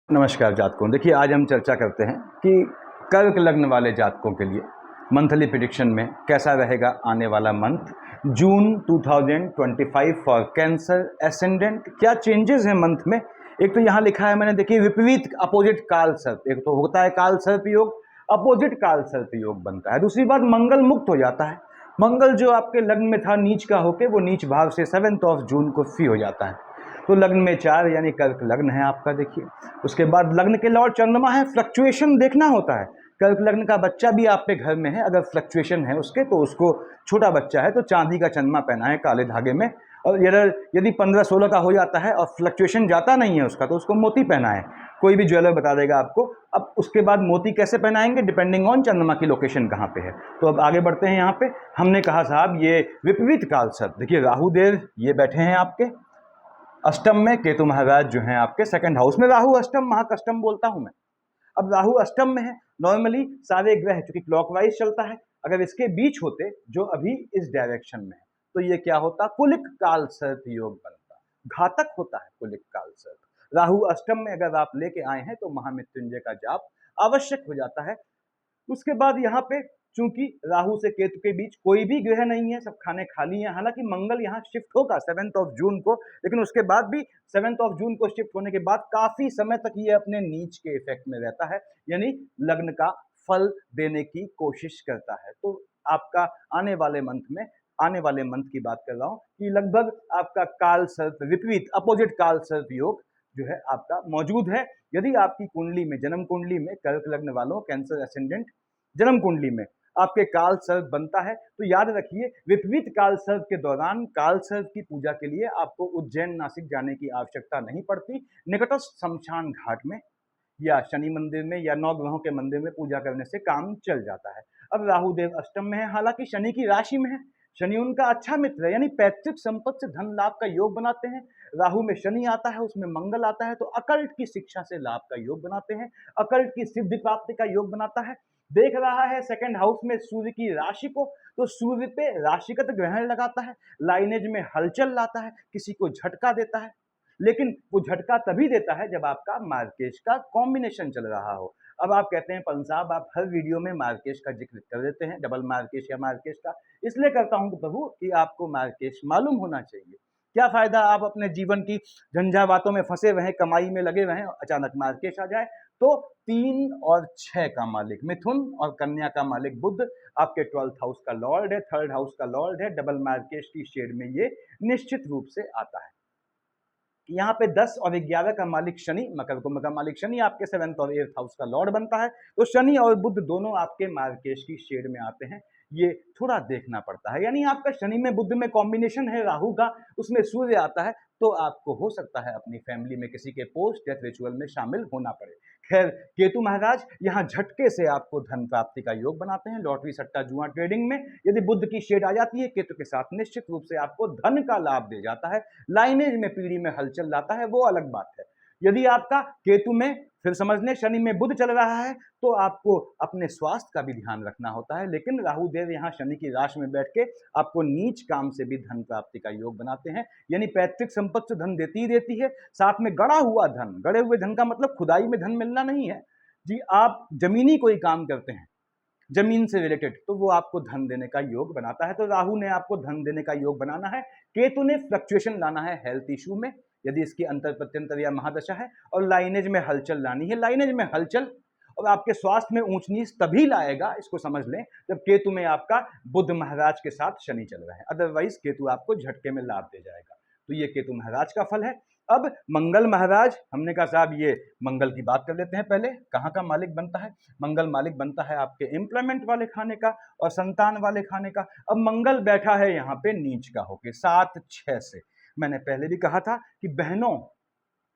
नमस्कार जातकों। देखिए, आज हम चर्चा करते हैं कि कर्क लग्न वाले जातकों के लिए मंथली प्रेडिक्शन में कैसा रहेगा आने वाला month June 2025 for cancer ascendant. क्या चेंजेस हैं मंथ में। एक तो यहाँ लिखा है मैंने, देखिए, विपरीत अपोजिट काल सर्प। एक तो होता है काल सर्प योग, अपोजिट काल सर्प योग बनता है। दूसरी बात, मंगल मुक्त हो जाता है। मंगल जो आपके लग्न में था नीच का होके, वो नीच भाव से 7 जून को फ्री हो जाता है। तो लग्न में 4 यानी कर्क लग्न है आपका। देखिए, उसके बाद लग्न के लॉर्ड चंद्रमा है। फ्लक्चुएशन देखना होता है। कर्क लग्न का बच्चा भी आपके घर में है, अगर फ्लक्चुएशन है उसके, तो उसको, छोटा बच्चा है तो चांदी का चंद्रमा पहना है काले धागे में। और यदि 15-16 का हो जाता है और फ्लक्चुएशन जाता नहीं है उसका, तो उसको मोती पहना है। कोई भी ज्वेलर बता देगा आपको। अब उसके बाद मोती कैसे पहनाएंगे, डिपेंडिंग ऑन चंद्रमा की लोकेशन कहाँ पे है। तो अब आगे बढ़ते हैं। यहाँ पे हमने कहा साहब ये विपरीत काल सर्प। देखिए, राहु देव ये बैठे हैं आपके अष्टम में, केतु महाराज जो हैं आपके सेकंड हाउस में। राहु अष्टम, महाकष्टम बोलता हूं मैं। अब राहु अष्टम में है। नॉर्मली सारे ग्रह चूंकि क्लॉकवाइज चलता है, अगर इसके बीच होते जो अभी इस डायरेक्शन में है, तो ये क्या होता, कुलिक काल सर्प योग बनता। घातक होता है कुलिक काल सर्प। राहु अष्टम में अगर आप लेके आए हैं तो महामृत्युंजय का जाप आवश्यक हो जाता है। उसके बाद यहाँ पे चूंकि राहु से केतु के बीच कोई भी ग्रह नहीं है, सब खाने खाली हैं। हालांकि मंगल यहाँ शिफ्ट होगा 7 जून को, लेकिन उसके बाद भी 7 जून को शिफ्ट होने के बाद काफी समय तक ये अपने नीच के इफेक्ट में रहता है, यानी लग्न का फल देने की कोशिश करता है। तो आपका आने वाले मंथ में, आने वाले मंथ की बात कर रहा हूं कि लगभग आपका काल सर्प विपरीत अपोजिट काल सर्प योग जो है आपका मौजूद है। यदि आपकी कुंडली में, जन्म कुंडली में कर्क लग्न वालों, कैंसर एसेंडेंट जन्म कुंडली में आपके काल सर्प बनता है, तो याद रखिए विपरीत काल सर्प के दौरान काल सर्प की पूजा के लिए आपको उज्जैन नासिक जाने की आवश्यकता नहीं पड़ती। निकटस्थ शमशान घाट में या शनि मंदिर में या नवग्रहों के मंदिर में पूजा करने से काम चल जाता है। अब राहु देव अष्टम में है, हालांकि शनि की राशि में है। शनि उनका अच्छा मित्र है, यानी पैतृक संपत्ति से धन लाभ का योग बनाते हैं। राहु में शनि आता है, उसमें मंगल आता है, तो अकल्ट की शिक्षा से लाभ का योग बनाते हैं। अकल्ट की सिद्धि प्राप्ति का योग बनाता है। देख रहा है सेकंड हाउस में सूर्य की राशि को, तो सूर्य पे राशिगत ग्रहण लगाता है, लाइनेज में हलचल लाता है, किसी को झटका देता है। लेकिन वो झटका तभी देता है जब आपका मार्केश का कॉम्बिनेशन चल रहा हो। अब आप कहते हैं पंत साहब आप हर वीडियो में मार्केश का जिक्र कर देते हैं, डबल मार्केश या मार्केश का। इसलिए करता हूं प्रभु कि आपको मार्केश मालूम होना चाहिए। क्या फायदा आप अपने जीवन की झंझावातों में फंसे रहें, कमाई में लगे रहें, अचानक मार्केश आ जाए। तो 3 और 6 का मालिक मिथुन और कन्या का मालिक बुध आपके 12th हाउस का लॉर्ड है, 3rd हाउस का लॉर्ड है। डबल मार्केश की शेड में ये निश्चित रूप से आता है। यहाँ पे 10 और 11 का मालिक शनि, मकर कुंभ का मालिक शनि आपके 7th और 8th हाउस का लॉर्ड बनता है। तो शनि और बुध दोनों आपके मार्केश की शेड में आते हैं, ये थोड़ा देखना पड़ता है। यानी आपका शनि में बुध में कॉम्बिनेशन है राहु का, उसमें सूर्य आता है, तो आपको हो सकता है अपनी फैमिली में किसी के पोस्ट डेथ रिचुअल में शामिल होना पड़े। खैर, केतु महाराज यहाँ झटके से आपको धन प्राप्ति का योग बनाते हैं। लॉटरी सट्टा जुआ ट्रेडिंग में यदि बुध की शेड आ जाती है केतु के साथ, निश्चित रूप से आपको धन का लाभ दे जाता है। लाइनेज में पीढ़ी में हलचल लाता है, वो अलग बात है। यदि आपका केतु में, फिर समझ लें शनि में बुध चल रहा है, तो आपको अपने स्वास्थ्य का भी ध्यान रखना होता है। लेकिन राहु देव यहाँ शनि की राशि में बैठ के आपको नीच काम से भी धन प्राप्ति का योग बनाते हैं, यानी पैतृक संपत्ति धन देती ही देती है, साथ में गड़ा हुआ धन। गड़े हुए धन का मतलब खुदाई में धन मिलना नहीं है जी। आप जमीनी कोई काम करते हैं जमीन से रिलेटेड, तो वो आपको धन देने का योग बनाता है। तो राहु ने आपको धन देने का योग बनाना है, केतु ने फ्लक्चुएशन लाना है हेल्थ इशू में, यदि इसकी अंतर प्रत्यंतर या महादशा है, और लाइनेज में हलचल लानी है। लाइनेज में हलचल और आपके स्वास्थ्य में ऊंच नीच तभी लाएगा, इसको समझ लें, जब केतु में आपका बुध महाराज के साथ शनि चल रहा है। अदरवाइज केतु आपको झटके में लाभ दे जाएगा। तो ये केतु महाराज का फल है। अब मंगल महाराज, हमने कहा साहब ये मंगल की बात कर लेते हैं पहले। कहाँ का मालिक बनता है? मंगल मालिक बनता है आपके एम्प्लॉयमेंट वाले खाने का और संतान वाले खाने का। अब मंगल बैठा है यहाँ पे नीच का होके 7-6 से। मैंने पहले भी कहा था कि बहनों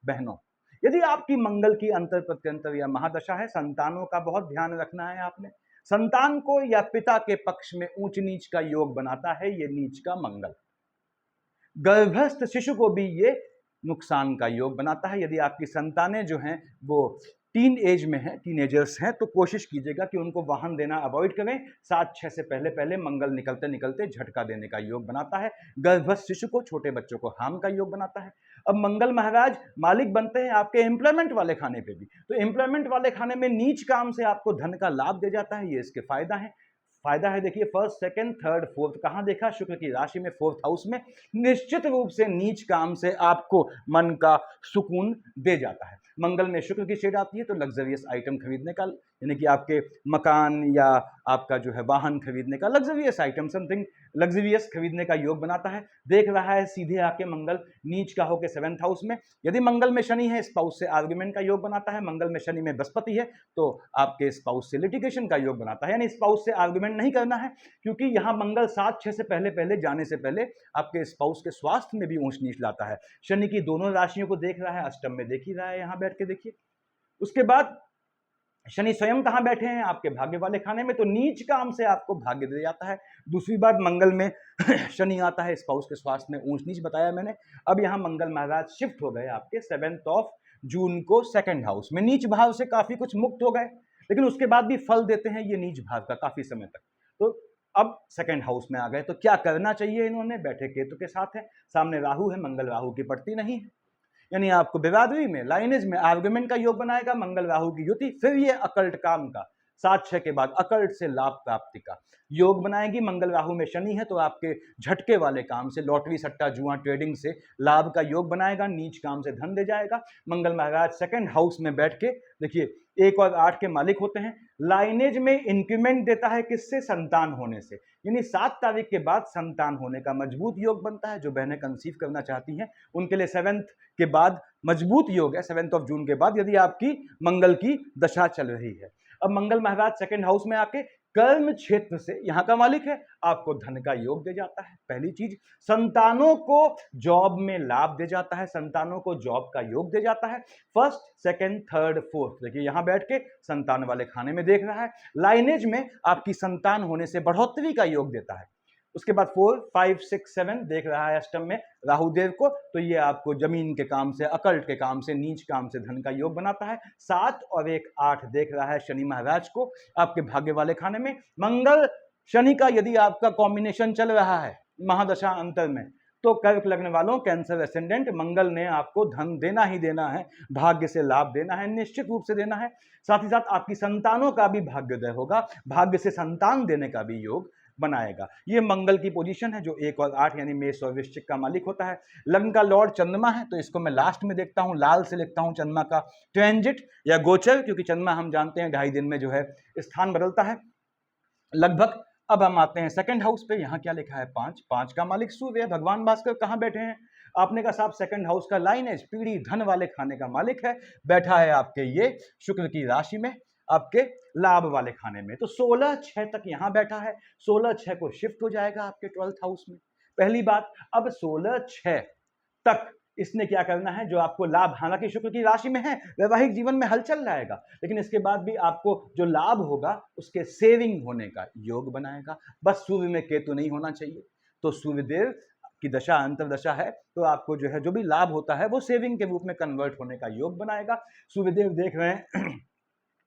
बहनों यदि आपकी मंगल की अंतर प्रत्यंतर या महादशा है, संतानों का बहुत ध्यान रखना है आपने। संतान को या पिता के पक्ष में ऊंच नीच का योग बनाता है ये नीच का मंगल। गर्भस्थ शिशु को भी ये नुकसान का योग बनाता है। यदि आपकी संतानें जो हैं वो टीन एज में है, टीनेजर्स हैं, तो कोशिश कीजिएगा कि उनको वाहन देना अवॉइड करें। 7-6 से पहले पहले मंगल निकलते निकलते झटका देने का योग बनाता है। गर्भस्थ शिशु को, छोटे बच्चों को हार्म का योग बनाता है। अब मंगल महाराज मालिक बनते हैं आपके एम्प्लॉयमेंट वाले खाने पे भी, तो एम्प्लॉयमेंट वाले खाने में नीच काम से आपको धन का लाभ दे जाता है। ये इसके फायदा है। फायदा है, देखिए फर्स्ट, सेकंड, थर्ड, फोर्थ, कहां देखा? शुक्र की राशि में, फोर्थ हाउस में। निश्चित रूप से नीच काम से आपको मन का सुकून दे जाता है। मंगल में शुक्र की शेड आती है तो लग्जरियस आइटम खरीदने का, यानी कि आपके मकान या आपका जो है वाहन खरीदने का, लग्जरियस आइटम, समथिंग लग्जरियस खरीदने का योग बनाता है। देख रहा है सीधे आके मंगल नीच का होकर 7th हाउस में। यदि मंगल में शनि है, स्पाउस से आर्ग्यूमेंट का योग बनाता है। मंगल में शनि में बृहस्पति है तो आपके स्पाउस से लिटिगेशन का योग बनाता है, यानी स्पाउस से आर्ग्यूमेंट नहीं करना है, क्योंकि यहां मंगल 7-6 से पहले पहले जाने से पहले आपके स्पाउस के स्वास्थ्य में भी ऊंच नीच लाता है। शनि की दोनों राशियों को देख रहा है, अष्टम में देख ही रहा है, यहां बैठ के देखिए। उसके बाद शनि स्वयं कहां बैठे हैं? आपके भाग्य वाले खाने में, तो नीच काम से आपको भाग्य दे जाता है। दूसरी बात, मंगल में शनि आता है, स्पाउस के स्वास्थ्य में ऊंच नीच बताया मैंने। अब यहां मंगल महाराज शिफ्ट हो गए आपके 7 जून को 2nd हाउस में। नीच भाव से काफी कुछ मुक्त हो गए, लेकिन उसके बाद भी फल देते हैं ये नीच भाव का काफी समय तक। तो अब 2nd हाउस में आ गए, तो क्या करना चाहिए? इन्होंने बैठे केतु के साथ है, सामने राहु है, मंगल राहु की पड़ती नहीं है, यानी आपको बिरादरी में, लाइनेज में आर्गुमेंट का योग बनाएगा मंगल राहु की युति। फिर ये अकल्ट काम का 7-6 के बाद अकल्ट से लाभ प्राप्ति का योग बनाएगी। मंगल राहु में शनि है तो आपके झटके वाले काम से, लॉटरी सट्टा जुआ ट्रेडिंग से लाभ का योग बनाएगा। नीच काम से धन दे जाएगा। मंगल महाराज 2nd हाउस में बैठ के देखिए 1 और 8 के मालिक होते हैं। लाइनेज में इंक्रीमेंट देता है, किससे? संतान होने से, यानी 7 तारीख के बाद संतान होने का मजबूत योग बनता है। जो बहनें कंसीव करना चाहती हैं उनके लिए 7th के बाद मजबूत योग है, 7 जून के बाद, यदि आपकी मंगल की दशा चल रही है। अब मंगल महाराज 2nd हाउस में आके कर्म क्षेत्र से, यहां का मालिक है, आपको धन का योग दे जाता है। पहली चीज, संतानों को जॉब में लाभ दे जाता है, संतानों को जॉब का योग दे जाता है। 1st, 2nd, 3rd, 4th, देखिए यहां बैठ के संतान वाले खाने में देख रहा है। लाइनेज में आपकी संतान होने से बढ़ोतरी का योग देता है। उसके बाद 4, 5, 6, 7 देख रहा है अष्टम में राहुदेव को, तो ये आपको जमीन के काम से, अकल्ट के काम से, नीच काम से धन का योग बनाता है। 7 और 1, 8 देख रहा है शनि महाराज को आपके भाग्य वाले खाने में। मंगल शनि का यदि आपका कॉम्बिनेशन चल रहा है महादशा अंतर में, तो कर्क लग्न वालों, कैंसर एसेंडेंट, मंगल ने आपको धन देना ही देना है, भाग्य से लाभ देना है, निश्चित रूप से देना है। साथ ही साथ आपकी संतानों का भी भाग्योदय होगा, भाग्य से संतान देने का भी योग बनाएगा। ये मंगल की पोजीशन है जो 1 और 8 यानी मेष और वृश्चिक का मालिक होता है। लग्न का लॉर्ड चंद्रमा है, तो इसको मैं लास्ट में देखता हूं, लाल से लिखता हूं चंद्रमा का ट्रांजिट या गोचर, क्योंकि चंद्रमा हम जानते हैं 2.5 दिन में जो है स्थान बदलता है लगभग। अब हम आते हैं 2nd हाउस पे, यहां क्या लिखा है? 5 का मालिक सूर्य। भगवान भास्कर कहां बैठे हैं? आपने कहा साहब 2nd हाउस का लाइनेज, पीढ़ी धन वाले खाने का मालिक है, बैठा है आपके ये शुक्र की राशि में, आपके लाभ वाले खाने में। तो 16/6 तक यहां बैठा है, 16/6 को शिफ्ट हो जाएगा आपके 12th हाउस में। पहली बात, अब 16/6 तक इसने क्या करना है? जो आपको लाभ, हालांकि शुक्र की राशि में है, वैवाहिक जीवन में हलचल लाएगा, लेकिन इसके बाद भी आपको जो लाभ होगा उसके सेविंग होने का योग बनाएगा। बस सूर्य में केतु नहीं होना चाहिए, तो सूर्यदेव की दशा अंतरदशा है, तो आपको जो है जो भी लाभ होता है वो सेविंग के रूप में कन्वर्ट होने का योग बनाएगा। सूर्यदेव देख रहे हैं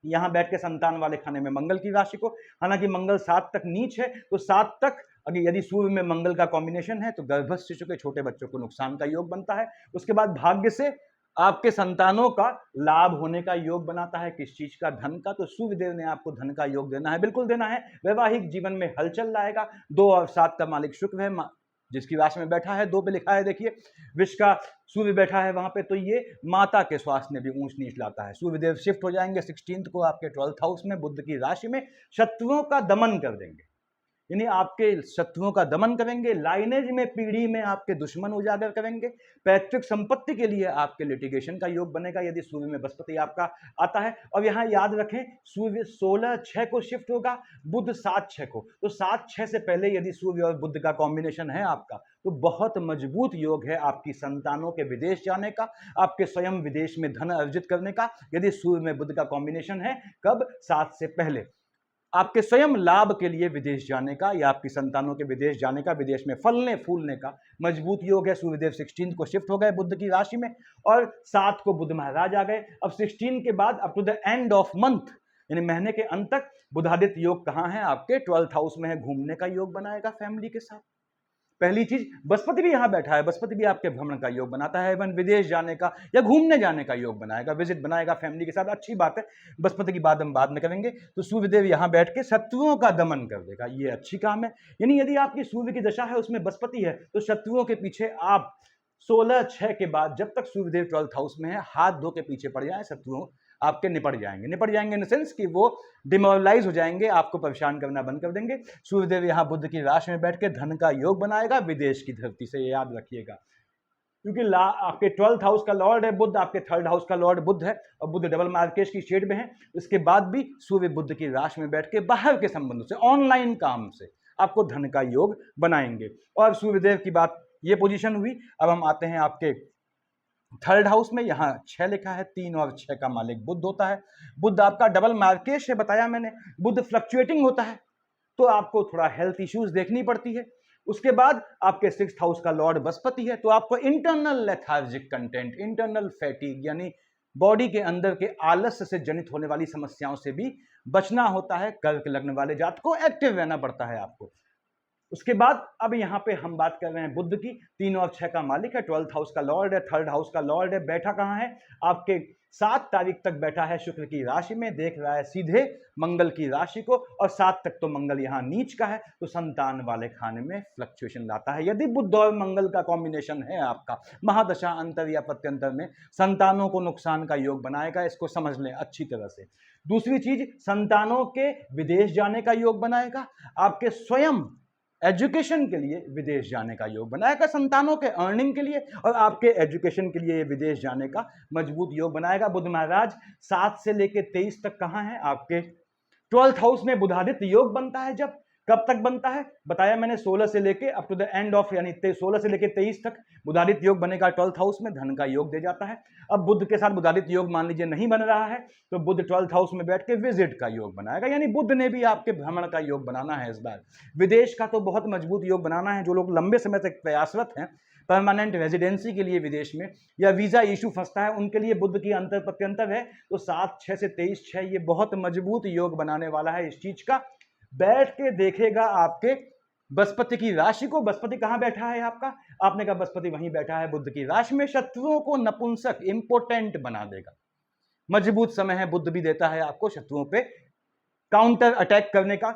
यहां बैठ के संतान वाले खाने में मंगल की राशि को, हालांकि मंगल 7 तक नीच है, तो 7 तक अगर यदि सूर्य में मंगल का कॉम्बिनेशन है तो गर्भस्थ शिशु के छोटे बच्चों को नुकसान का योग बनता है। उसके बाद भाग्य से आपके संतानों का लाभ होने का योग बनाता है। किस चीज का? धन का। तो सूर्यदेव ने आपको धन का योग देना है, बिल्कुल देना है। वैवाहिक जीवन में हलचल लाएगा। 2 और 7 का मालिक शुक्र है, जिसकी राशि में बैठा है, 2 पे लिखा है देखिए, विश्व का सूर्य बैठा है वहां पे, तो ये माता के स्वास्थ्य में भी ऊंच नीच लाता है। सूर्यदेव शिफ्ट हो जाएंगे 16 को आपके 12th हाउस में, बुध की राशि में, शत्रुओं का दमन कर देंगे, यानी आपके शत्रुओं का दमन करेंगे। लाइनेज में, पीढ़ी में आपके दुश्मन उजागर करेंगे। पैतृक संपत्ति के लिए आपके लिटिगेशन का योग बनेगा यदि सूर्य में बृहस्पति आपका आता है। और यहां याद रखें, सूर्य 16/6 को शिफ्ट होगा, बुध 7/6 को, तो 7/6 से पहले यदि सूर्य और बुध का कॉम्बिनेशन है आपका, तो बहुत मजबूत योग है आपकी संतानों के विदेश जाने का, आपके स्वयं विदेश में धन अर्जित करने का, यदि सूर्य में बुध का कॉम्बिनेशन है। कब? 7 से पहले। आपके स्वयं लाभ के लिए विदेश जाने का या आपकी संतानों के विदेश जाने का, विदेश में फलने फूलने का मजबूत योग है। सूर्यदेव 16 को शिफ्ट हो गए बुध की राशि में और 7 को बुध महाराज आ गए। अब 16 के बाद up to the end of month यानी महीने के अंत तक बुधादित्य योग कहां है? आपके 12th हाउस में है। घूमने का योग बनाएगा फैमिली के साथ। पहली चीज, बृहस्पति भी यहां बैठा है, बृहस्पति भी आपके भ्रमण का योग बनाता है, इवन विदेश जाने का या घूमने जाने का योग बनाएगा, विजिट बनाएगा फैमिली के साथ। अच्छी बात है। बृहस्पति की बात हम बाद में करेंगे। तो सूर्यदेव यहां बैठ के शत्रुओं का दमन कर देगा, ये अच्छी काम है। यानी यदि आपकी सूर्य की दशा है उसमें बृहस्पति है तो शत्रुओं के पीछे आप 16/6 के बाद जब तक सूर्यदेव 12th हाउस में है हाथ धो के पीछे पड़ जाए, शत्रुओं आपके निपट जाएंगे इन द सेंस कि वो डिमोरलाइज हो जाएंगे, आपको परेशान करना बंद कर देंगे। सूर्यदेव यहाँ बुध की राशि में बैठ के धन का योग बनाएगा विदेश की धरती से, ये याद रखिएगा। क्योंकि आपके 12th हाउस का लॉर्ड है बुध, आपके 3rd हाउस का लॉर्ड बुध है और बुध डबल मार्केश की शेड में है। इसके बाद भी सूर्य बुध की राशि में बैठ के बाहर के संबंधों से, ऑनलाइन काम से आपको धन का योग बनाएंगे। और सूर्यदेव की बात ये पोजीशन हुई। अब हम आते हैं आपके 3rd हाउस में। यहाँ 6 लिखा है, 3 और 6 का मालिक बुध होता है। बुध आपका डबल मार्केश है, बताया मैंने। बुध फ्लक्चुएटिंग होता है तो आपको थोड़ा हेल्थ इश्यूज देखनी पड़ती है। उसके बाद आपके 6th हाउस का लॉर्ड बृहस्पति है तो आपको internal lethargic content, internal fatigue यानी बॉडी के अंदर के आलस्य से जनित होने वाली समस्याओं से भी बचना होता है। कर्क लग्न वाले जात को एक्टिव रहना पड़ता है आपको। उसके बाद अब यहाँ पे हम बात कर रहे हैं बुध की। 3 और 6 का मालिक है, 12th हाउस का लॉर्ड है, 3rd हाउस का लॉर्ड है। बैठा कहाँ है? आपके 7 तारीख तक बैठा है शुक्र की राशि में, देख रहा है सीधे मंगल की राशि को। और 7 तक तो मंगल यहाँ नीच का है तो संतान वाले खाने में फ्लक्चुएशन लाता है। यदि बुध और मंगल का कॉम्बिनेशन है आपका महादशा अंतर या प्रत्यंतर में, संतानों को नुकसान का योग बनाएगा, इसको समझ लें अच्छी तरह से। दूसरी चीज, संतानों के विदेश जाने का योग बनाएगा, आपके स्वयं एजुकेशन के लिए विदेश जाने का योग बनाएगा, संतानों के अर्निंग के लिए और आपके एजुकेशन के लिए विदेश जाने का मजबूत योग बनाएगा। बुध महाराज 7 से लेके 23 तक कहां है? आपके 12th हाउस में बुधादित्य योग बनता है। जब कब तक बनता है बताया मैंने, 16 से लेके up to the end of यानी 16 से लेके 23 तक बुधादित्य योग बनेगा 12th हाउस में, धन का योग दे जाता है। अब बुध के साथ बुधादित्य योग मान लीजिए नहीं बन रहा है तो बुध 12th हाउस में बैठ के विजिट का योग बनाएगा। यानी बुध ने भी आपके भ्रमण का योग बनाना है इस बार। विदेश का तो बहुत मजबूत योग बनाना है। जो लोग लंबे समय तक प्रयासरत हैं परमानेंट रेजिडेंसी के लिए विदेश में या वीजा इशू फंसता है, उनके लिए बुध की अंतर प्रत्यंतर है तो 7/6 से 23/6 ये बहुत मजबूत योग बनाने वाला है। इस चीज का बैठ के देखेगा आपके बृहस्पति की राशि को। बृहस्पति कहां बैठा है आपका? आपने कहा बृहस्पति वहीं बैठा है बुध की राशि में। शत्रुओं को नपुंसक इंपोर्टेंट बना देगा। मजबूत समय है, बुध भी देता है आपको शत्रुओं पे काउंटर अटैक करने का।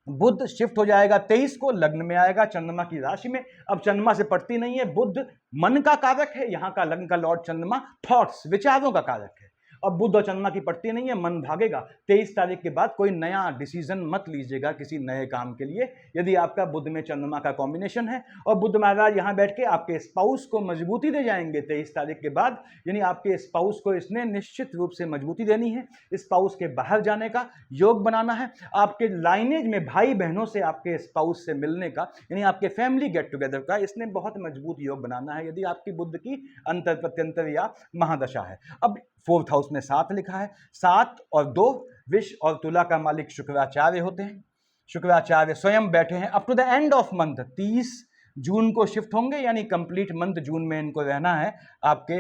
बुध शिफ्ट हो जाएगा 23 को, लग्न में आएगा चंद्रमा की राशि में। अब चंद्रमा से पड़ती नहीं है, बुध मन का कारक है, यहां का लग्न का लॉर्ड चंद्रमा थॉट्स विचारों का कारक है। अब बुध और चंद्रमा की पड़ती नहीं है, मन भागेगा। 23 तारीख के बाद कोई नया डिसीजन मत लीजिएगा किसी नए काम के लिए यदि आपका बुध में चंद्रमा का कॉम्बिनेशन है। और बुध महाराज यहां बैठ के आपके स्पाउस को मजबूती दे जाएंगे 23 तारीख के बाद। यानी आपके स्पाउस को इसने निश्चित रूप से मजबूती देनी है, स्पाउस के बाहर जाने का योग बनाना है, आपके लाइनेज में भाई बहनों से आपके स्पाउस से मिलने का यानी आपके फैमिली गेट टुगेदर का इसने बहुत मजबूत योग बनाना है यदि आपकी बुध की अंतर प्रत्यंतर या महादशा है। अब 4th हाउस में 7 लिखा है, 7 और 2 विष और तुला का मालिक शुक्राचार्य होते हैं। शुक्राचार्य स्वयं बैठे हैं up to the end of month, 30 जून को शिफ्ट होंगे यानी कंप्लीट मंथ जून में इनको रहना है आपके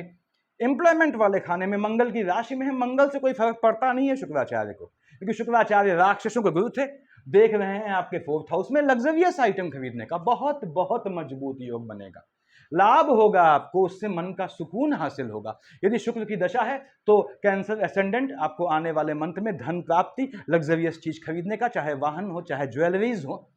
एम्प्लॉयमेंट वाले खाने में। मंगल की राशि में है, मंगल से कोई फर्क पड़ता नहीं है शुक्राचार्य को क्योंकि शुक्राचार्य राक्षसों के गुरु थे। देख रहे हैं आपके 4th हाउस में लग्जरियस आइटम खरीदने का बहुत बहुत मजबूत योग बनेगा। लाभ होगा आपको, उससे मन का सुकून हासिल होगा। यदि शुक्र की दशा है तो कैंसर एसेंडेंट, आपको आने वाले मंथ में धन प्राप्ति, लग्जरियस चीज खरीदने का, चाहे वाहन हो, चाहे ज्वेलरीज हो,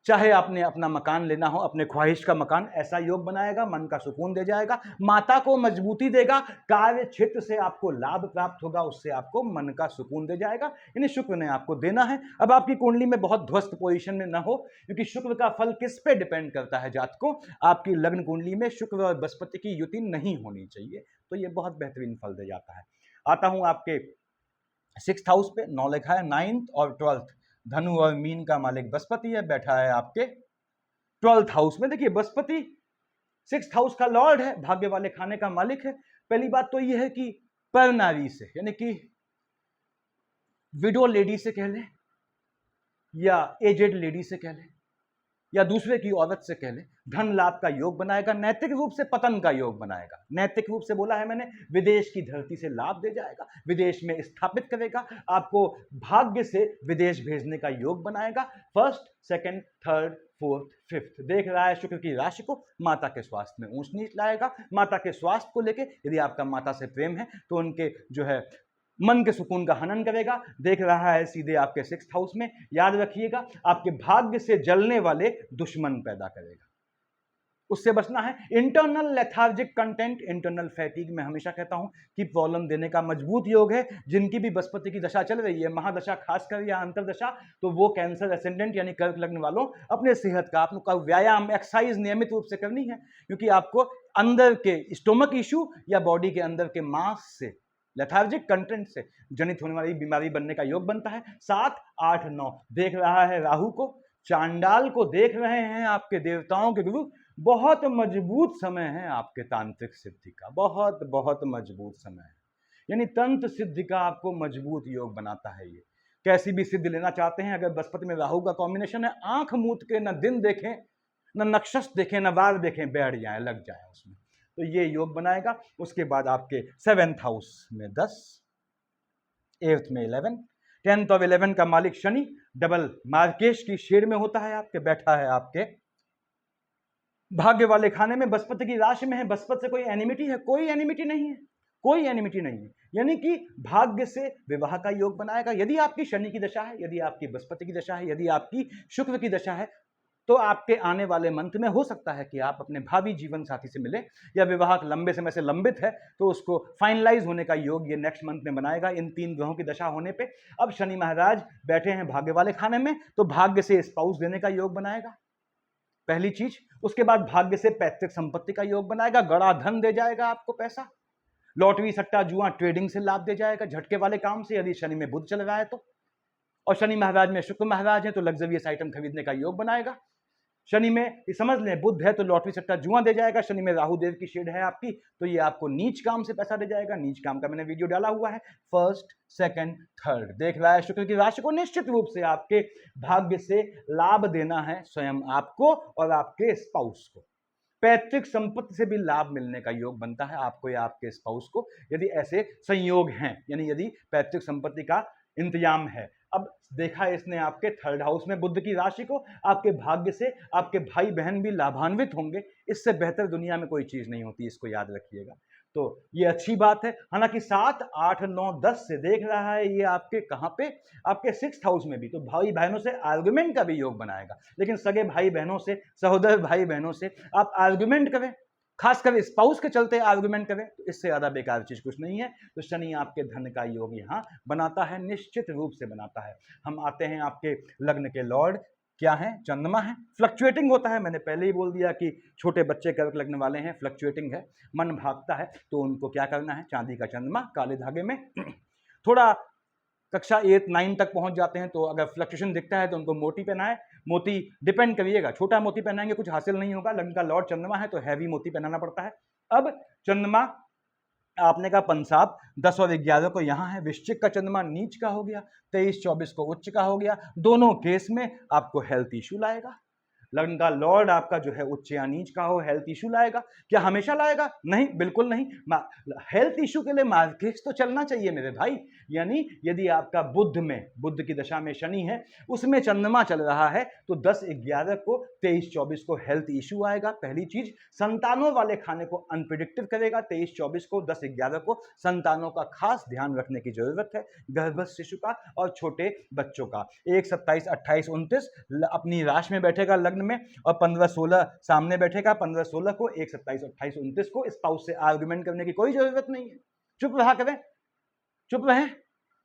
चाहे आपने अपना मकान लेना हो, अपने ख्वाहिश का मकान, ऐसा योग बनाएगा, मन का सुकून दे जाएगा, माता को मजबूती देगा, कार्य क्षेत्र से आपको लाभ प्राप्त होगा, उससे आपको मन का सुकून दे जाएगा। यानी शुक्र ने आपको देना है। अब आपकी कुंडली में बहुत ध्वस्त पोजीशन में ना हो क्योंकि शुक्र का फल किस पे डिपेंड करता है जात को, आपकी लग्न कुंडली में शुक्र और बृहस्पति की युति नहीं होनी चाहिए, तो ये बहुत बेहतरीन फल दे जाता है। आता हूं आपके 6th हाउस पे, 9 लिखा है, 9th और 12th धनु और मीन का मालिक बृहस्पति है, बैठा है आपके 12th हाउस में। देखिए बृहस्पति 6th हाउस का लॉर्ड है, भाग्य वाले खाने का मालिक है। पहली बात तो यह है कि पर नारी से यानी कि विडो लेडी से कह लें या एजेड लेडी से कह लें या दूसरे की औरत से कह लें, धन लाभ का योग बनाएगा, नैतिक रूप से पतन का योग बनाएगा। नैतिक रूप से बोला है मैंने, विदेश की धरती से लाभ दे जाएगा, विदेश में स्थापित करेगा, आपको भाग्य से विदेश भेजने का योग बनाएगा। First, second, third, fourth, fifth देख रहा है शुक्र की राशि को, माता के स्वास्थ्य में ऊंच नीच लाएगा। माता के स्वास्थ्य को लेके यदि आपका माता से प्रेम है तो उनके जो है मन के सुकून का हनन करेगा। देख रहा है सीधे आपके 6th हाउस में, याद रखिएगा आपके भाग्य से जलने वाले दुश्मन पैदा करेगा, उससे बचना है। Internal lethargic content, internal fatigue, मैं हमेशा कहता हूं कि प्रॉब्लम देने का मजबूत योग है। जिनकी भी बृहस्पति की दशा चल रही है, महादशा खासकर या अंतरदशा, तो वो कैंसर एसेंडेंट यानी कर्क लग्न वालों अपने सेहत का, आपका व्यायाम, एक्सरसाइज नियमित रूप से करनी है, क्योंकि आपको अंदर के स्टोमक इश्यू या बॉडी के अंदर के मांस से, लेथार्जिक कंटेंट से जनित होने वाली बीमारी बनने का योग बनता है। 7, 8, 9 देख रहा है राहु को, चांडाल को देख रहे हैं आपके देवताओं के गुरु। बहुत मजबूत समय है आपके तांत्रिक सिद्धि का, बहुत बहुत मजबूत समय है, यानी तंत्र सिद्धि का आपको मजबूत योग बनाता है। ये कैसी भी सिद्धि लेना चाहते हैं, अगर बृहस्पति में राहु का कॉम्बिनेशन है, आंख मूंद के न दिन देखें, न नक्षत्र देखें, न वार देखें, बैठ जाए, लग जाए उसमें, तो ये योग बनाएगा। उसके बाद आपके 7th हाउस में 10, 8th में 11, 10th और 11 का मालिक शनि डबल मार्केश की शेड में होता है आपके, बैठा है आपके भाग्य वाले खाने में, बृहस्पति की राशि में है। बृहस्पति से कोई एनिमिटी है? कोई एनिमिटी नहीं है, कोई एनिमिटी नहीं है, यानी कि भाग्य से विवाह का योग बनाएगा। यदि आपकी शनि की दशा है, यदि आपकी बृहस्पति की दशा है, यदि आपकी शुक्र की दशा है, तो आपके आने वाले मंथ में हो सकता है कि आप अपने भावी जीवन साथी से मिले, या विवाह लंबे समय से लंबित है तो उसको फाइनलाइज होने का योग ये नेक्स्ट मंथ में बनाएगा, इन 3 ग्रहों की दशा होने पे। अब शनि महाराज बैठे हैं भाग्य वाले खाने में, तो भाग्य से स्पाउस देने का योग बनाएगा, पहली चीज। उसके बाद भाग्य से पैतृक संपत्ति का योग बनाएगा, गड़ा धन दे जाएगा आपको, पैसा, लॉटरी, सट्टा, जुआ, ट्रेडिंग से लाभ दे जाएगा, झटके वाले काम से, यदि शनि में बुध चल रहा है तो। और शनि महाराज में शुक्र महाराज है तो लग्जरियस आइटम खरीदने का योग बनाएगा। शनि में ये समझ लें बुध है तो लॉटरी, सट्टा, जुआ दे जाएगा। शनि में राहु देव की शेड है आपकी, तो ये आपको नीच काम से पैसा दे जाएगा। नीच काम का मैंने वीडियो डाला हुआ है, 1st, 2nd, 3rd देख रहा है शुक्र की राशि को, निश्चित रूप से आपके भाग्य से लाभ देना है स्वयं आपको और आपके स्पाउस को। पैतृक संपत्ति से भी लाभ मिलने का योग बनता है आपको या आपके स्पाउस को, यदि ऐसे संयोग हैं, यानी यदि पैतृक संपत्ति का इंतजाम है। अब देखा इसने आपके 3rd हाउस में बुध की राशि को, आपके भाग्य से आपके भाई बहन भी लाभान्वित होंगे, इससे बेहतर दुनिया में कोई चीज नहीं होती, इसको याद रखिएगा। तो ये अच्छी बात है। हालांकि 7, 8, 9, 10 से देख रहा है ये आपके कहां पे, आपके 6th हाउस में भी, तो भाई बहनों से आर्गुमेंट का भी योग बनाएगा। लेकिन सगे भाई बहनों से, सहोदर भाई बहनों से आप आर्गुमेंट करें, खासकर स्पाउस के चलते आर्गुमेंट करें, तो इससे ज्यादा बेकार चीज कुछ नहीं है। तो शनि आपके धन का योग यहां बनाता है, निश्चित रूप से बनाता है। हम आते हैं आपके लग्न के लॉर्ड, क्या है? चंद्रमा है। फ्लक्चुएटिंग होता है, मैंने पहले ही बोल दिया कि छोटे बच्चे कर्क लग्न वाले हैं, फ्लक्चुएटिंग है, मन भागता है, तो उनको क्या करना है? चांदी का चंद्रमा काले धागे में थोड़ा कक्षा 8, 9 तक पहुंच जाते हैं तो अगर फ्लक्चुएशन दिखता है तो उनको मोती पहनाए। मोती डिपेंड करिएगा, छोटा मोती पहनाएंगे कुछ हासिल नहीं होगा। लग्न का लॉर्ड चंद्रमा है तो हैवी मोती पहनाना पड़ता है। अब चंद्रमा आपने कहा पंसाब 10 और 11 को यहाँ है, वृश्चिक का चंद्रमा नीच का हो गया, 23-24 को उच्च का हो गया। दोनों केस में आपको हेल्थ इशू लाएगा। लग्न का लॉर्ड आपका जो है उच्च या नीच का हो, हेल्थ इशू लाएगा। क्या हमेशा लाएगा? नहीं, बिल्कुल नहीं। हेल्थ इशू के लिए मार्केट तो चलना चाहिए मेरे भाई। यानी यदि आपका बुध की दशा में शनि है, उसमें चंद्रमा चल रहा है, तो 10-11 को 23-24 को हेल्थ इशू आएगा। पहली चीज, संतानों वाले खाने को अनप्रिडिक्टिव करेगा। 23-24 को, 10-11 को संतानों का खास ध्यान रखने की जरूरत है, गर्भस्थ शिशु का और छोटे बच्चों का। 1, 27, 28, 29 अपनी राशि में बैठेगा लग्न में, और 15-16 सामने बैठेगा। 15-16 को, 1, 27, 28, 29 को स्पाउस से आर्गुमेंट करने की कोई जरूरत नहीं है, चुप रहा करें, चुप रहे।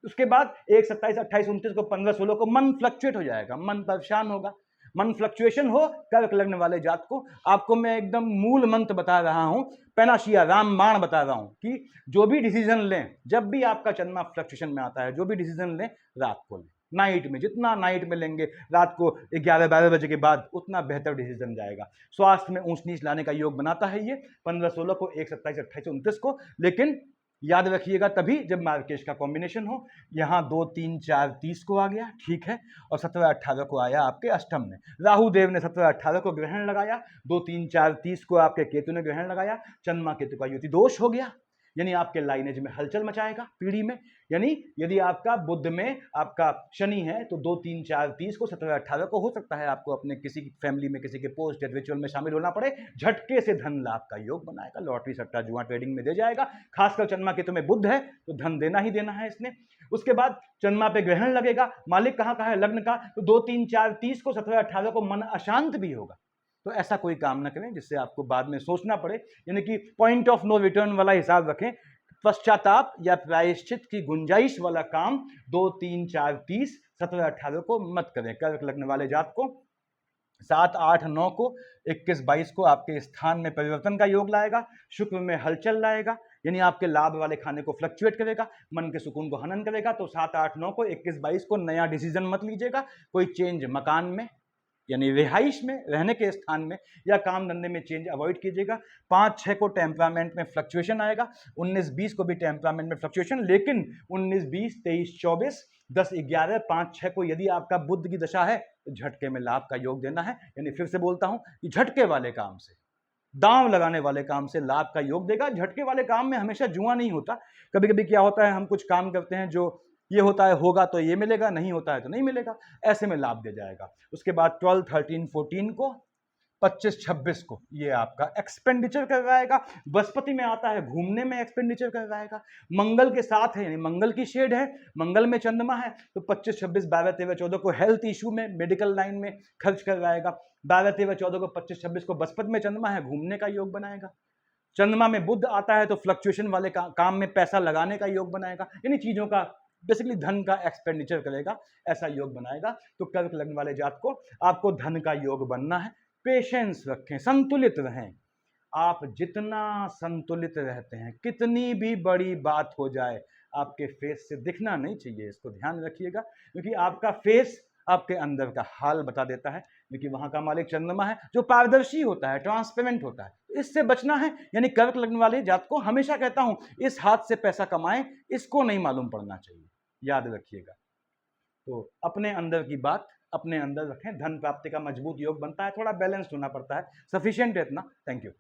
उसके बाद 1, 27, 28, 29 को, 15-16 को मन फ्लक्चुएट हो जाएगा, मन परेशान होगा। मन फ्लक्चुएशन हो कर्क लग्न वाले जात को, आपको मैं एकदम मूल मंत्र बता रहा हूं, पेनाशिया रामबाण बता रहा हूं कि जो भी डिसीजन लें, जब भी आपका चंद्रमा फ्लक्चुएशन में आता है, जो भी डिसीजन लें रात को लें, नाइट में। जितना नाइट में लेंगे, रात को 11-12 बजे के बाद, उतना बेहतर डिसीजन जाएगा। स्वास्थ्य में ऊंच नीच लाने का योग बनाता है ये 15-16 को, 1, 27, 28, 29 को। लेकिन याद रखिएगा तभी जब मार्केश का कॉम्बिनेशन हो। यहाँ 2 3 4 30 को आ गया, ठीक है, और 17 18 को आया आपके अष्टम में। राहु देव ने 17 18 को ग्रहण लगाया, 2 3 4 30 को आपके केतु ने ग्रहण लगाया, चंद्रमा केतु का युति दोष हो गया, यानी आपके लाइनेज में हलचल मचाएगा पीढ़ी में। यानी यदि आपका बुध में आपका शनि है तो 2 3 4 30 को 17 18 को हो सकता है आपको अपने किसी फैमिली में किसी के पोस्ट डेथ रिचुअल में शामिल होना पड़े, झटके से धन लाभ का योग बनाएगा, लॉटरी सट्टा जुआ ट्रेडिंग में दे जाएगा। खासकर चंद्रमा केतु में बुध है तो धन देना ही देना है इसने। उसके बाद चंद्रमा पे ग्रहण लगेगा, मालिक कहाँ का है, लग्न का, तो 2 3 4 30 को 17 18 को मन अशांत भी होगा। तो ऐसा कोई काम ना करें जिससे आपको बाद में सोचना पड़े, यानी कि पॉइंट ऑफ नो रिटर्न वाला हिसाब रखें। पश्चाताप या प्रायश्चित की गुंजाइश वाला काम 2 3 4 30 17 18 को मत करें। कर्क लग्न वाले जात को 7 8 9 को 21 22 को आपके स्थान में परिवर्तन का योग लाएगा, शुक्र में हलचल लाएगा, यानी आपके लाभ वाले खाने को फ्लक्चुएट करेगा, मन के सुकून को हनन करेगा। तो 7 8 9 को 21 22 को नया डिसीजन मत लीजिएगा, कोई चेंज मकान में यानी रिहाइश में, रहने के स्थान में या काम धंधे में चेंज अवॉइड कीजिएगा। 5 6 को टेम्परामेंट में फ्लक्चुएशन आएगा, 19 20 को भी टेम्परामेंट में फ्लक्चुएशन, लेकिन 19 20 23 24 10 11 5 6 को यदि आपका बुध की दशा है तो झटके में लाभ का योग देना है। यानी फिर से बोलता हूं कि झटके वाले काम से, दांव लगाने वाले काम से लाभ का योग देगा। झटके वाले काम में हमेशा जुआ नहीं होता, कभी कभी क्या होता है हम कुछ काम करते हैं जो ये होता है होगा तो ये मिलेगा, नहीं होता है तो नहीं मिलेगा, ऐसे में लाभ दे जाएगा। उसके बाद 12 13 14 को 25 26 को ये आपका एक्सपेंडिचर करवाएगा। बृहस्पति में आता है घूमने में एक्सपेंडिचर करवाएगा, मंगल के साथ है यानी मंगल की शेड है, मंगल में चंद्रमा है, तो 25 26 12 13 14 को हेल्थ इशू में मेडिकल लाइन में खर्च करवाएगा। 12 13 14 को 25 26 को बृहस्पति में चंद्रमा है, घूमने का योग बनाएगा। चंद्रमा में बुध आता है तो फ्लक्चुएशन वाले काम में पैसा लगाने का योग बनाएगा, यानी चीजों का बेसिकली धन का एक्सपेंडिचर करेगा, ऐसा योग बनाएगा। तो कर्क लग्न वाले जात को आपको धन का योग बनना है। पेशेंस रखें, संतुलित रहें। आप जितना संतुलित रहते हैं, कितनी भी बड़ी बात हो जाए आपके फेस से दिखना नहीं चाहिए, इसको ध्यान रखिएगा, क्योंकि आपका फेस आपके अंदर का हाल बता देता है, क्योंकि वहां का मालिक चंद्रमा है जो पारदर्शी होता है, ट्रांसपेरेंट होता है। इससे बचना है, यानी कर्क लग्न वाले जात को हमेशा कहता हूं इस हाथ से पैसा कमाएं, इसको नहीं मालूम पड़ना चाहिए, याद रखिएगा। तो अपने अंदर की बात अपने अंदर रखें, धन प्राप्ति का मजबूत योग बनता है, थोड़ा बैलेंस्ड होना पड़ता है, सफिशिएंट है इतना। Thank you.